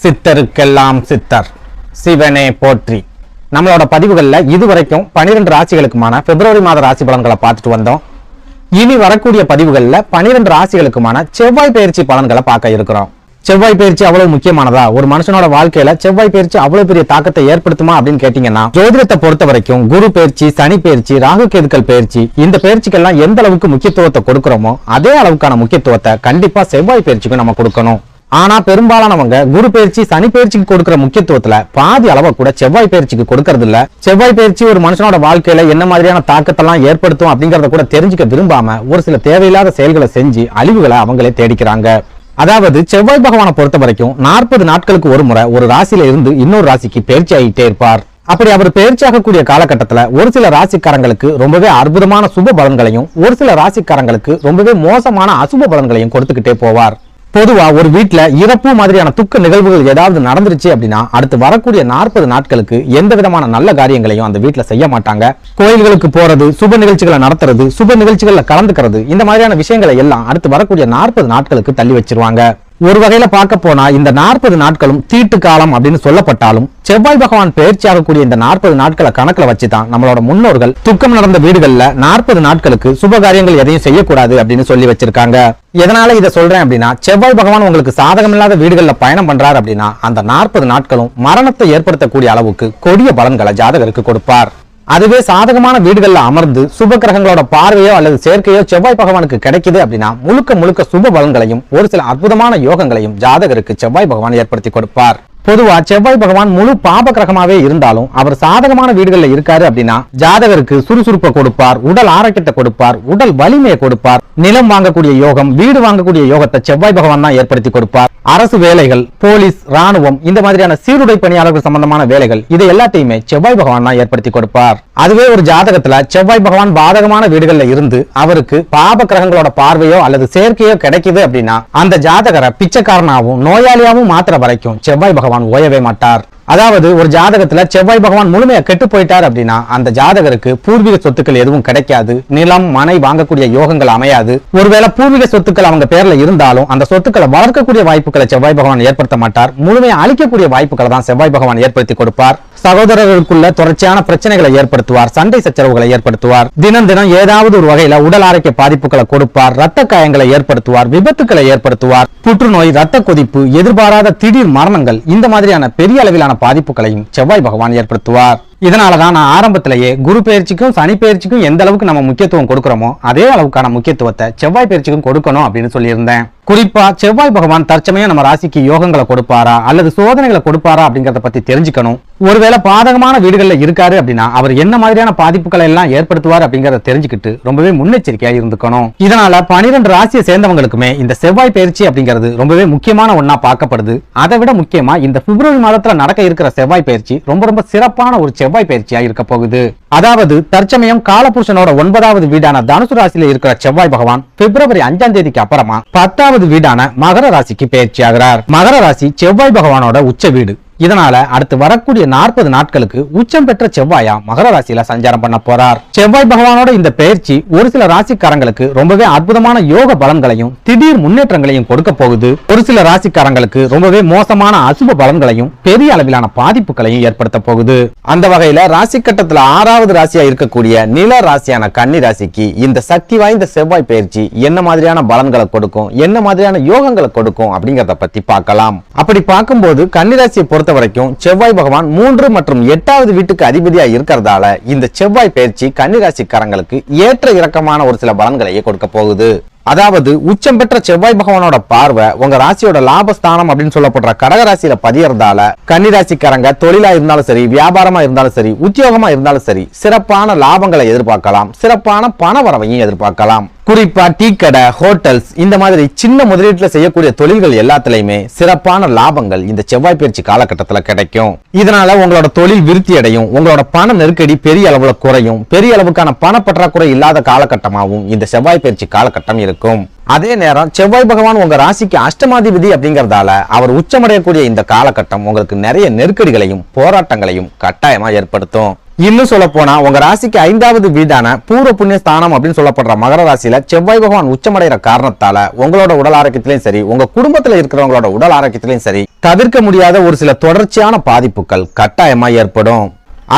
சித்தருக்கெல்லாம் சித்தர் சிவனே போற்றி. நம்மளோட பதிவுகள்ல இதுவரைக்கும் 12 ராசிகளுக்குமான பிப்ரவரி மாத ராசி பலன்களை பார்த்துட்டு வந்தோம். இனி வரக்கூடிய பதிவுகள்ல 12 ராசிகளுக்குமான செவ்வாய் பயிற்சி பலன்களை பார்க்க இருக்கிறோம். செவ்வாய் பயிற்சி அவ்வளவு முக்கியமானதா? ஒரு மனுஷனோட வாழ்க்கையில செவ்வாய் பயிற்சி அவ்வளவு பெரிய தாக்கத்தை ஏற்படுத்துமா அப்படின்னு கேட்டீங்கன்னா, ஜோதிடத்தை பொறுத்த வரைக்கும் குரு பயிற்சி, சனி பயிற்சி, ராகு கேதுக்கள் பயிற்சி, இந்த பயிற்சிக்கெல்லாம் எந்த அளவுக்கு முக்கியத்துவத்தை கொடுக்கிறோமோ அதே அளவுக்கான முக்கியத்துவத்தை கண்டிப்பா செவ்வாய் பயிற்சிக்கு நம்ம கொடுக்கணும். ஆனா பெரும்பாலானவங்க குரு பயிற்சி, சனி பயிற்சிக்கு கொடுக்கிற முக்கியத்துவத்துல பாதி அளவை கூட செவ்வாய் பயிற்சிக்கு கொடுக்கறது இல்ல. செவ்வாய் பயிற்சி ஒரு மனுஷனோட வாழ்க்கையில என்ன மாதிரியான தாக்கத்தெல்லாம் ஏற்படுத்தும் அப்படிங்கறத கூட தெரிஞ்சுக்க விரும்பாம ஒரு சில தேவையில்லாத செயல்களை செஞ்சு அழிவுகளை அவங்களே தேடிக்கிறாங்க. அதாவது செவ்வாய் பகவானை பொறுத்த வரைக்கும் 40 நாட்களுக்கு ஒரு முறை ஒரு ராசியில இருந்து இன்னொரு ராசிக்கு பயிற்சி ஆகிட்டே இருப்பார். அப்படி அவர் பயிற்சியாகக்கூடிய காலகட்டத்துல ஒரு சில ராசிக்காரங்களுக்கு ரொம்பவே அற்புதமான சுப பலன்களையும், ஒரு சில ராசிக்காரங்களுக்கு ரொம்பவே மோசமான அசுப பலன்களையும் கொடுத்துக்கிட்டே போவார். பொதுவா ஒரு வீட்டுல இறப்பு மாதிரியான துக்க நிகழ்வுகள் ஏதாவது நடந்துருச்சு அப்படின்னா அடுத்து வரக்கூடிய 40 நாட்களுக்கு எந்த விதமான நல்ல காரியங்களையும் அந்த வீட்டுல செய்ய மாட்டாங்க. கோயில்களுக்கு போறது, சுப நிகழ்ச்சிகளை நடத்துறது, சுப நிகழ்ச்சிகள்ல கலந்துக்கிறது, இந்த மாதிரியான விஷயங்களை எல்லாம் அடுத்து வரக்கூடிய 40 நாட்களுக்கு தள்ளி வச்சிருவாங்க. ஒரு வகையில பார்க்க போனா இந்த 40 நாட்களும் தீட்டு காலம் அப்படின்னு சொல்லப்பட்டாலும் செவ்வாய் பகவான் பயிற்சி ஆகக்கூடிய இந்த 40 நாட்களை கணக்குல வச்சுதான் நம்மளோட முன்னோர்கள் துக்கம் நடந்த வீடுகள்ல 40 நாட்களுக்கு சுப காரியங்கள் எதையும் செய்யக்கூடாது அப்படின்னு சொல்லி வச்சிருக்காங்க. எதனால இதை சொல்றேன் அப்படின்னா, செவ்வாய் பகவான் உங்களுக்கு சாதகம் இல்லாத வீடுகள்ல பயணம் பண்றாரு அப்படின்னா அந்த 40 நாட்களும் மரணத்தை ஏற்படுத்தக்கூடிய அளவுக்கு கொடிய பலன்களை ஜாதகருக்கு கொடுப்பார். அதுவே சாதகமான வீடுகள்ல அமர்ந்து சுப கிரகங்களோட பார்வையோ அல்லது சேர்க்கையோ செவ்வாய் பகவானுக்கு கிடைக்குது அப்படின்னா முழுக்க முழுக்க சுப பலன்களையும் ஒரு சில அற்புதமான யோகங்களையும் ஜாதகருக்கு செவ்வாய் பகவான் ஏற்படுத்தி கொடுப்பார். பொதுவா செவ்வாய் பகவான் முழு பாப கிரகமாவே இருந்தாலும் அவர் சாதகமான வீடுகள்ல இருக்காரு அப்படின்னா ஜாதகருக்கு சுறுசுறுப்பை கொடுப்பார், உடல் ஆரோக்கியத்தை கொடுப்பார், உடல் வலிமையை கொடுப்பார். நிலம் வாங்கக்கூடிய யோகம், வீடு வாங்கக்கூடிய யோகத்தை செவ்வாய் பகவான் தான் ஏற்படுத்தி கொடுப்பார். அரசு வேலைகள், போலீஸ், ராணுவம், இந்த மாதிரியான சீருடை பணியாளர்கள் சம்பந்தமான வேலைகள் இதை எல்லாத்தையுமே செவ்வாய் பகவான் தான் ஏற்படுத்தி கொடுப்பார். அதுவே ஒரு ஜாதகத்துல செவ்வாய் பகவான் பாதகமான வீடுகள்ல இருந்து அவருக்கு பாப கிரகங்களோட பார்வையோ அல்லது சேர்க்கையோ கிடைக்குது அப்படின்னா அந்த ஜாதகரை பிச்சைக்காரனாவும் நோயாளியாவும் மாத்திர வரைக்கும் செவ்வாய் பகவான் ஓயவே மாட்டார். அதாவது ஒரு ஜாதகத்துல செவ்வாய் பகவான் முழுமையா கெட்டு போயிட்டார் அப்படின்னா அந்த ஜாதகருக்கு பூர்வீக சொத்துக்கள் எதுவும் கிடைக்காது, நிலம் மனை வாங்கக்கூடிய யோகங்கள் அமையாது. ஒருவேளை பூர்வீக சொத்துக்கள் அவங்க பேர்ல இருந்தாலும் அந்த சொத்துக்களை வளர்க்கக்கூடிய வாய்ப்புகளை செவ்வாய் பகவான் ஏற்படுத்த மாட்டார். முழுமையா அழிக்கக்கூடிய வாய்ப்புகளை தான் செவ்வாய் பகவான் ஏற்படுத்தி கொடுப்பார். சகோதரர்களுக்குள்ள தொடர்ச்சியான பிரச்சனைகளை ஏற்படுத்துவார், சண்டை சச்சரவுகளை ஏற்படுத்துவார். தினம் தினம் ஏதாவது ஒரு வகையில உடல் ஆரோக்கிய பாதிப்புகளை கொடுப்பார், ரத்த காயங்களை ஏற்படுத்துவார், விபத்துக்களை ஏற்படுத்துவார். புற்றுநோய், ரத்த கொதிப்பு, எதிர்பாராத திடீர் மரணங்கள், இந்த மாதிரியான பெரிய அளவிலான பாதிப்புகளையும் செவ்வாய் பகவான் ஏற்படுத்துவார். இதனாலதான் நான் ஆரம்பத்திலேயே குரு பயிற்சிக்கும் சனி பயிற்சிக்கும் எந்த அளவுக்கு நம்ம முக்கியத்துவம் கொடுக்கிறோமோ அதே அளவுக்கான முக்கியத்துவத்தை செவ்வாய் பயிற்சிக்கும் கொடுக்கணும் அப்படின்னு சொல்லியிருந்தேன். குறிப்பா செவ்வாய் பகவான் தற்சமயம் நம்ம ராசிக்கு யோகங்களை கொடுப்பாரா அல்லது சோதனைகளை கொடுப்பாரா அப்படிங்கறத பத்தி தெரிஞ்சுக்கணும். ஒருவேளை பாதகமான வீடுகள்ல இருக்காரு அப்படின்னா அவர் என்ன மாதிரியான பாதிப்புகளை எல்லாம் ஏற்படுத்துவார் அப்படிங்கறத தெரிஞ்சுக்கிட்டு ரொம்பவே முன்னெச்சரிக்கையா இருந்துக்கணும். இதனால 12 ராசியை சேர்ந்தவங்களுக்குமே இந்த செவ்வாய் பயிற்சி அப்படிங்கிறது ரொம்பவே முக்கியமான ஒண்ணா பார்க்கப்படுது. அதை விட முக்கியமா இந்த பிப்ரவரி மாதத்துல நடக்க இருக்கிற செவ்வாய் பயிற்சி ரொம்ப சிறப்பான ஒரு செவ்வாய் பயிற்சியா இருக்க போகுது. அதாவது தற்சமயம் காலபுருஷனோட 9வது வீடான தனுசு ராசியில இருக்கிற செவ்வாய் பகவான் பிப்ரவரி 5ஆம் தேதிக்கு அப்புறமா 10வது வீடான மகர ராசிக்கு பயிற்சி ஆகிறார். மகர ராசி செவ்வாய் பகவானோட உச்ச வீடு. இதனால அடுத்து வரக்கூடிய 40 நாட்களுக்கு உச்சம் பெற்ற செவ்வாயா மகர ராசியில சஞ்சாரம் பண்ண போறார். செவ்வாய் பகவானோட இந்த பயிற்சி ஒரு சில ராசிக்காரங்களுக்கு ரொம்பவே அற்புதமான யோக பலன்களையும் திடீர் முன்னேற்றங்களையும் கொடுக்க போகுது. ஒரு சில ராசிக்காரங்களுக்கு ரொம்பவே மோசமான அசுப பலன்களையும் பெரிய அளவிலான பாதிப்புகளையும் ஏற்படுத்த போகுது. அந்த வகையில ராசி கட்டத்துல 6வது ராசியா இருக்கக்கூடிய நில ராசியான கன்னி ராசிக்கு இந்த சக்தி வாய்ந்த செவ்வாய் பயிற்சி என்ன மாதிரியான பலன்களை கொடுக்கும், என்ன மாதிரியான யோகங்களை கொடுக்கும் அப்படிங்கறத பத்தி பார்க்கலாம். அப்படி பார்க்கும்போது கன்னி ராசியை பொறுத்த வரைக்கும் செவ்வாய் பகவான் 3 மற்றும் 8வது வீட்டுக்கு அதிபதியா இருக்கிறதால இந்த செவ்வாய் பயிற்சி கன்னிராசிக்காரங்களுக்கு ஏற்ற இறக்கமான ஒரு சில பலன்களையே கொடுக்க போகுது. அதாவது உச்சம் பெற்ற செவ்வாய் பகவானோட பார்வை உங்க ராசியோட லாபஸ்தானம் அப்படின்னு சொல்லப்படுற கடகராசியில பதியறதால கன்னிராசிக்காரங்க தொழிலா இருந்தாலும் சரி, வியாபாரமா இருந்தாலும் சரி, உத்தியோகமா இருந்தாலும் சரி சிறப்பான லாபங்களை எதிர்பார்க்கலாம், சிறப்பான பண வரவையும் எதிர்பார்க்கலாம். குறிப்பா டீ கடை, ஹோட்டல்ஸ், இந்த மாதிரி சின்ன முதலீட்டுல செய்யக்கூடிய தொழில்கள் எல்லாத்திலையுமே சிறப்பான லாபங்கள் இந்த செவ்வாய் பயிற்சி காலகட்டத்துல கிடைக்கும். இதனால உங்களோட தொழில் விருத்தி அடையும், உங்களோட பண நெருக்கடி பெரிய அளவுல குறையும், பெரிய அளவுக்கான பண பற்றாக்குறை இல்லாத காலகட்டமாகவும் இந்த செவ்வாய் பயிற்சி காலகட்டம் இருக்கும். அதே நேரம் செவ்வாய் பகவான் உங்க ராசிக்கு அஷ்டமாதிபதி அப்படிங்கறதால அவர் உச்சமடையக்கூடிய இந்த காலகட்டம் உங்களுக்கு நிறைய நெருக்கடிகளையும் போராட்டங்களையும் கட்டாயமா ஏற்படுத்தும். இன்னும் சொல்ல போனா உங்க ராசிக்கு 5வது வீடான பூர்வ புண்ணிய ஸ்தானம் அப்படின்னு சொல்லப்படுற மகர ராசியில செவ்வாய் பகவான் உச்சமடைகிற காரணத்தால உங்களோட உடல் ஆரோக்கியத்திலையும் சரி, உங்க குடும்பத்துல இருக்கிறவங்களோட உடல் ஆரோக்கியத்திலையும் சரி, தவிர்க்க முடியாத ஒரு சில தொடர்ச்சியான பாதிப்புகள் கட்டாயமா ஏற்படும்.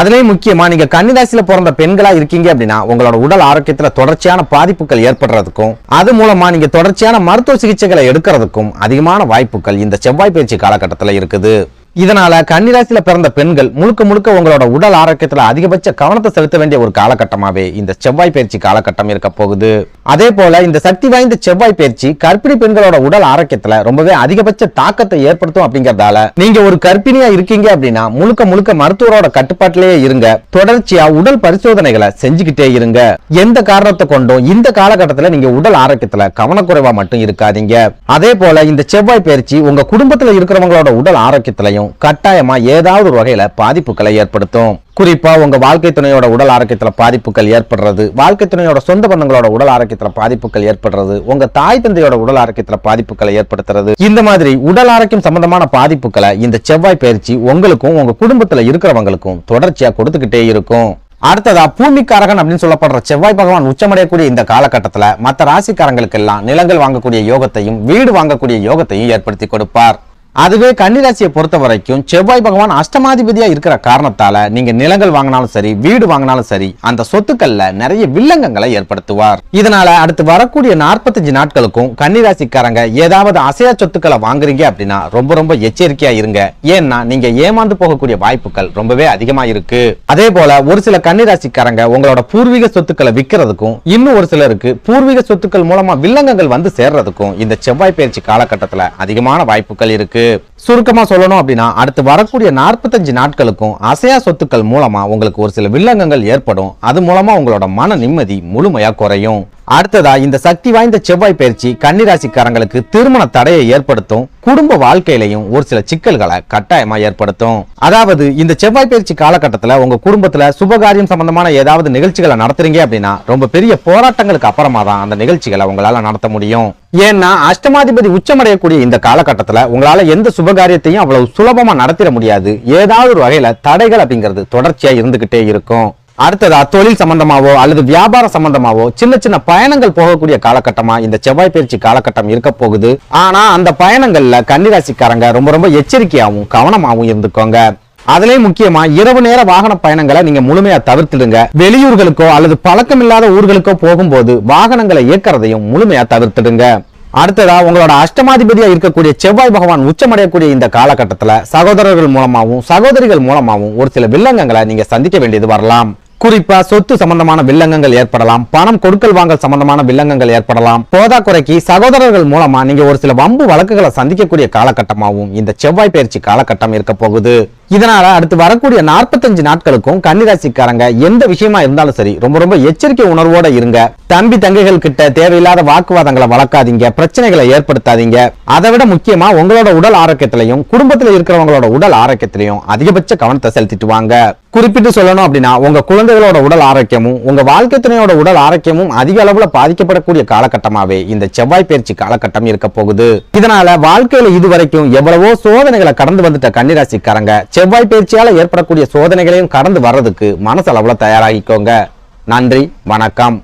அதுலயும் முக்கியமா நீங்க கன்னிராசியில பிறந்த பெண்களா இருக்கீங்க அப்படின்னா உங்களோட உடல் ஆரோக்கியத்துல தொடர்ச்சியான பாதிப்புகள் ஏற்படுறதுக்கும், அது மூலமா நீங்க தொடர்ச்சியான மருத்துவ சிகிச்சைகளை எடுக்கிறதுக்கும் அதிகமான வாய்ப்புகள் இந்த செவ்வாய் பயிற்சி காலகட்டத்துல இருக்குது. இதனால கன்னிராசியில பிறந்த பெண்கள் முழுக்க முழுக்க உங்களோட உடல் ஆரோக்கியத்துல அதிகபட்ச கவனத்தை செலுத்த வேண்டிய ஒரு காலகட்டமாவே இந்த செவ்வாய் பயிற்சி காலகட்டம் இருக்க போகுது. அதே போல இந்த சக்தி வாய்ந்த செவ்வாய் பயிற்சி கர்ப்பிணி பெண்களோட உடல் ஆரோக்கியத்துல ரொம்பவே அதிகபட்ச தாக்கத்தை ஏற்படுத்தும். அப்படிங்கறதால நீங்க ஒரு கர்ப்பிணியா இருக்கீங்க அப்படின்னா முழுக்க முழுக்க மருத்துவரோட கட்டுப்பாட்டிலேயே இருங்க. தொடர்ச்சியா உடல் பரிசோதனைகளை செஞ்சுக்கிட்டே இருங்க. எந்த காரணத்தை கொண்டும் இந்த காலகட்டத்துல நீங்க உடல் ஆரோக்கியத்துல கவனக்குறைவா மட்டும் இருக்காதீங்க. அதே போல இந்த செவ்வாய் பயிற்சி உங்க குடும்பத்துல இருக்கிறவங்களோட உடல் ஆரோக்கியத்திலையும் கட்டாயமா ஏதாவது ஒரு வகையில பாதிப்புகளை ஏற்படுத்தும். குறிப்பா உங்க வாழ்க்கை துணையோட உடல் ஆரோக்கியத்துல பாதிப்புகள் ஏற்படுறது, வாழ்க்கை துணையோட சொந்த பந்தங்களோட உடல் ஆரோக்கியத்துல பாதிப்புகள் ஏற்படுறது, உங்க தாய் தந்தையோட உடல் ஆரோக்கியத்துல பாதிப்புகளை ஏற்படுத்துறது, இந்த மாதிரி உடல் ஆரோக்கியம் சம்பந்தமான பாதிப்புகளை இந்த செவ்வாய் பயிற்சி உங்களுக்கும் உங்க குடும்பத்துல இருக்கிறவங்களுக்கும் தொடர்ச்சியா கொடுத்துக்கிட்டே இருக்கும். அடுத்ததா பூமிக்காரகன் அப்படின்னு சொல்லப்படுற செவ்வாய் பகவான் உச்சமடையக்கூடிய இந்த காலகட்டத்துல மற்ற ராசிக்காரங்களுக்கு எல்லாம் நிலங்கள் வாங்கக்கூடிய யோகத்தையும் வீடு வாங்கக்கூடிய யோகத்தையும் ஏற்படுத்தி கொடுப்பார். அதுவே கன்னிராசியை பொறுத்த வரைக்கும் செவ்வாய் பகவான் அஷ்டமாதிபதியா இருக்கிற காரணத்தால நீங்க நிலங்கள் வாங்கினாலும் சரி, வீடு வாங்கினாலும் சரி, அந்த சொத்துக்கள்ல நிறைய வில்லங்கங்களை ஏற்படுத்துவார். இதனால அடுத்து வரக்கூடிய 45 நாட்களுக்கும் கன்னிராசிக்காரங்க ஏதாவது அசையா சொத்துக்களை வாங்குறீங்க அப்படின்னா ரொம்ப ரொம்ப எச்சரிக்கையா இருங்க. ஏன்னா நீங்க ஏமாந்து போகக்கூடிய வாய்ப்புகள் ரொம்பவே அதிகமா இருக்கு. அதே போல ஒரு சில கன்னிராசிக்காரங்க உங்களோட பூர்வீக சொத்துக்களை விற்கிறதுக்கும், இன்னும் ஒரு சிலருக்கு பூர்வீக சொத்துக்கள் மூலமா வில்லங்கங்கள் வந்து சேர்றதுக்கும் இந்த செவ்வாய் பயிற்சி காலகட்டத்துல அதிகமான வாய்ப்புகள் இருக்கு. சுருக்கமா சொல்லணும் அப்படின்னா அடுத்து வரக்கூடிய 45 நாட்களுக்கும் அசையா சொத்துக்கள் மூலமா உங்களுக்கு ஒரு சில வில்லங்கங்கள் ஏற்படும். அது மூலமா உங்களோட மன நிம்மதி முழுமையா குறையும். அடுத்ததா இந்த சக்தி வாய்ந்த செவ்வாய் பயிற்சி கன்னிராசிக்காரங்களுக்கு திருமண தடையை ஏற்படுத்தும். குடும்ப வாழ்க்கையிலையும் ஒரு சில சிக்கல்களை கட்டாயமா ஏற்படுத்தும். அதாவது இந்த செவ்வாய் பயிற்சி காலகட்டத்துல உங்க குடும்பத்துல சுபகாரியம் சம்பந்தமான ஏதாவது நிகழ்ச்சிகளை நடத்துறீங்க அப்படின்னா ரொம்ப பெரிய போராட்டங்களுக்கு அப்புறமா தான் அந்த நிகழ்ச்சிகளை உங்களால நடத்த முடியும். ஏன்னா அஷ்டமாதிபதி உச்சமடையக்கூடிய இந்த காலகட்டத்துல உங்களால எந்த சுபகாரியத்தையும் அவ்வளவு சுலபமா நடத்திட முடியாது. ஏதாவது ஒரு வகையில தடைகள் அப்படிங்கிறது தொடர்ச்சியா இருந்துகிட்டே இருக்கும். அடுத்ததா தொழில் சம்பந்தமாவோ அல்லது வியாபார சம்பந்தமாவோ சின்ன சின்ன பயணங்கள் போகக்கூடிய காலகட்டமா இந்த செவ்வாய் பயிற்சி காலகட்டம் இருக்க போகுது. ஆனா அந்த பயணங்கள்ல கன்னிராசிக்காரங்க ரொம்ப ரொம்ப எச்சரிக்கையாவும் கவனமாவும் இருந்துக்கோங்க. அதுலயும் முக்கியமா இரவு நேர வாகன பயணங்களை நீங்க முழுமையா தவிர்த்துடுங்க. வெளியூர்களுக்கோ அல்லது பழக்கம் இல்லாத ஊர்களுக்கோ போகும்போது வாகனங்களை இயக்கிறதையும் முழுமையா தவிர்த்துடுங்க. அடுத்ததா உங்களோட அஷ்டமாதிபதியா இருக்கக்கூடிய செவ்வாய் பகவான் உச்சமடையக்கூடிய இந்த காலகட்டத்துல சகோதரர்கள் மூலமாவும் சகோதரிகள் மூலமாவும் ஒரு சில வில்லங்கங்களை நீங்க சந்திக்க வேண்டியது வரலாம். குறிப்பா சொத்து சம்பந்தமான வில்லங்கங்கள் ஏற்படலாம், பணம் கொடுக்கல் வாங்கல் சம்பந்தமான வில்லங்கங்கள் ஏற்படலாம். போதாக்குறைக்கு சகோதரர்கள் மூலமா நீங்க ஒரு சில வம்பு வழக்குகளை சந்திக்கக்கூடிய காலகட்டமாகவும் இந்த செவ்வாய் பயிற்சி காலகட்டம் இருக்க போகுது. இதனால அடுத்து வரக்கூடிய 45 நாட்களுக்கும் கன்னிராசிக்காரங்க எந்த விஷயமா இருந்தாலும் சரி ரொம்ப ரொம்ப எச்சரிக்கை உணர்வோட இருங்க. தம்பி தங்கைகள் கிட்ட தேவையில்லாத வாக்குவாதங்களை வளர்க்காதீங்க, பிரச்சனைகளை ஏற்படுத்தாதீங்க. அதை விட முக்கியமா உங்களோட உடல் ஆரோக்கியத்திலையும் குடும்பத்தில் இருக்கிறவங்களோட உடல் ஆரோக்கியத்திலையும் அதிகபட்ச கவனத்தை செலுத்திட்டு வாங்க. குறிப்பிட்டு சொல்லணும் அப்படின்னா உங்க குழந்தைகளோட உடல் ஆரோக்கியமும் உங்க வாழ்க்கை துணையோட உடல் ஆரோக்கியமும் அதிக அளவுல பாதிக்கப்படக்கூடிய காலகட்டமாவே இந்த செவ்வாய் பயிற்சி காலகட்டம் இருக்க போகுது. இதனால வாழ்க்கையில இதுவரைக்கும் எவ்வளவோ சோதனைகளை கடந்து வந்துட்ட கன்னிராசிக்காரங்க செவ்வாய் பயிற்சியால ஏற்படக்கூடிய சோதனைகளையும் கடந்து வர்றதுக்கு மனசளவுல தயாராகிக்கோங்க. நன்றி, வணக்கம்.